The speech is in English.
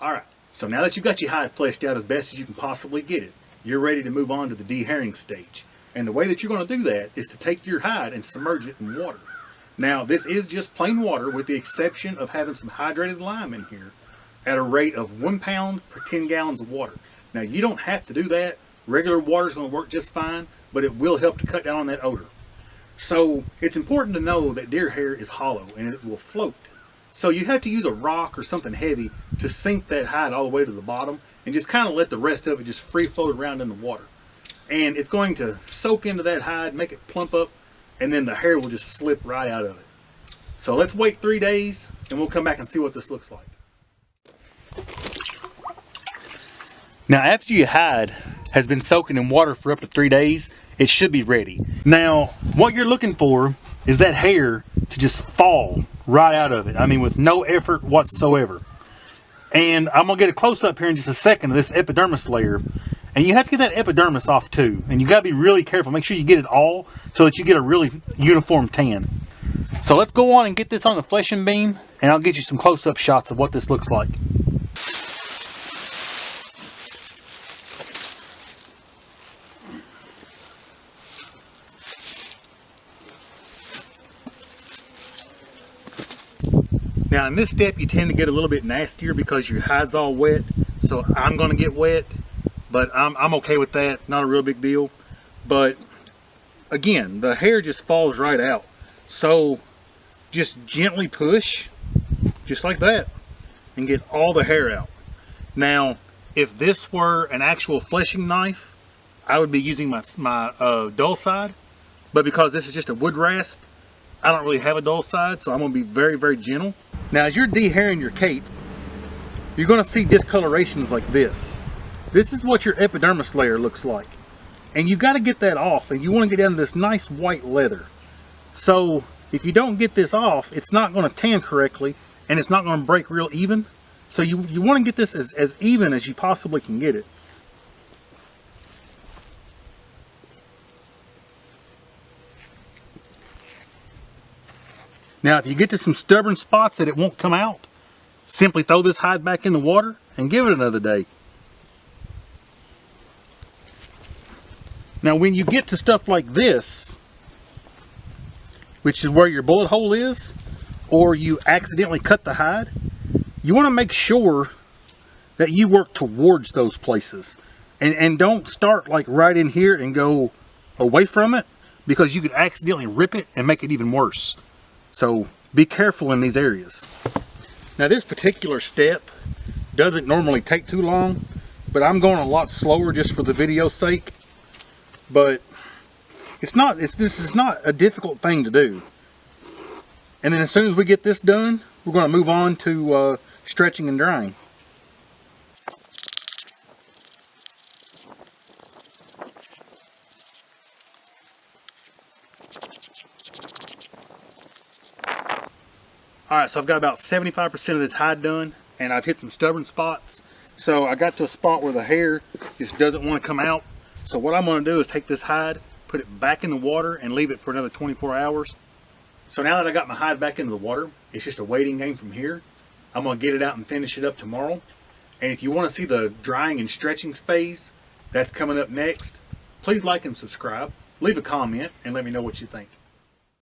Alright, so now that you've got your hide fleshed out as best as you can possibly get it, you're ready to move on to the deherring stage. And the way that you're going to do that is to take your hide and submerge it in water. Now, this is just plain water with the exception of having some hydrated lime in here at a rate of 1 pound per 10 gallons of water. Now, you don't have to do that. Regular water is going to work just fine, but it will help to cut down on that odor. So, it's important to know that deer hair is hollow and it will float. So you have to use a rock or something heavy to sink that hide all the way to the bottom and just kind of let the rest of it just free float around in the water. And it's going to soak into that hide, make it plump up, and then the hair will just slip right out of it. So let's wait 3 days and we'll come back and see what this looks like. Now after your hide has been soaking in water for up to 3 days, it should be ready. Now what you're looking for is that hair to just fall right out of it. I mean, with no effort whatsoever. And I'm gonna get a close up here in just a second of this epidermis layer. And you have to get that epidermis off too. And you gotta be really careful. Make sure you get it all so that you get a really uniform tan. So let's go on and get this on the fleshing beam and I'll get you some close up shots of what this looks like. Now in this step you tend to get a little bit nastier because your hide's all wet, so I'm going to get wet, but I'm okay with that, not a real big deal. But again, the hair just falls right out, so just gently push, just like that, and get all the hair out. Now if this were an actual fleshing knife, I would be using my dull side, but because this is just a wood rasp, I don't really have a dull side, so I'm going to be very, very gentle. Now, as you're deherring your cape, you're going to see discolorations like this. This is what your epidermis layer looks like. And you've got to get that off, and you want to get down to this nice white leather. So, if you don't get this off, it's not going to tan correctly, and it's not going to break real even. So you want to get this as even as you possibly can get it. Now if you get to some stubborn spots that it won't come out, simply throw this hide back in the water and give it another day. Now when you get to stuff like this, which is where your bullet hole is, or you accidentally cut the hide, you want to make sure that you work towards those places. And don't start like right in here and go away from it, because you could accidentally rip it and make it even worse. So be careful in these areas. Now this particular step doesn't normally take too long, but I'm going a lot slower just for the video's sake. But this is not a difficult thing to do. And then as soon as we get this done, we're going to move on to stretching and drying. Alright, so I've got about 75% of this hide done, and I've hit some stubborn spots. So I got to a spot where the hair just doesn't want to come out. So what I'm going to do is take this hide, put it back in the water, and leave it for another 24 hours. So now that I got my hide back into the water, it's just a waiting game from here. I'm going to get it out and finish it up tomorrow. And if you want to see the drying and stretching phase, that's coming up next. Please like and subscribe, leave a comment, and let me know what you think.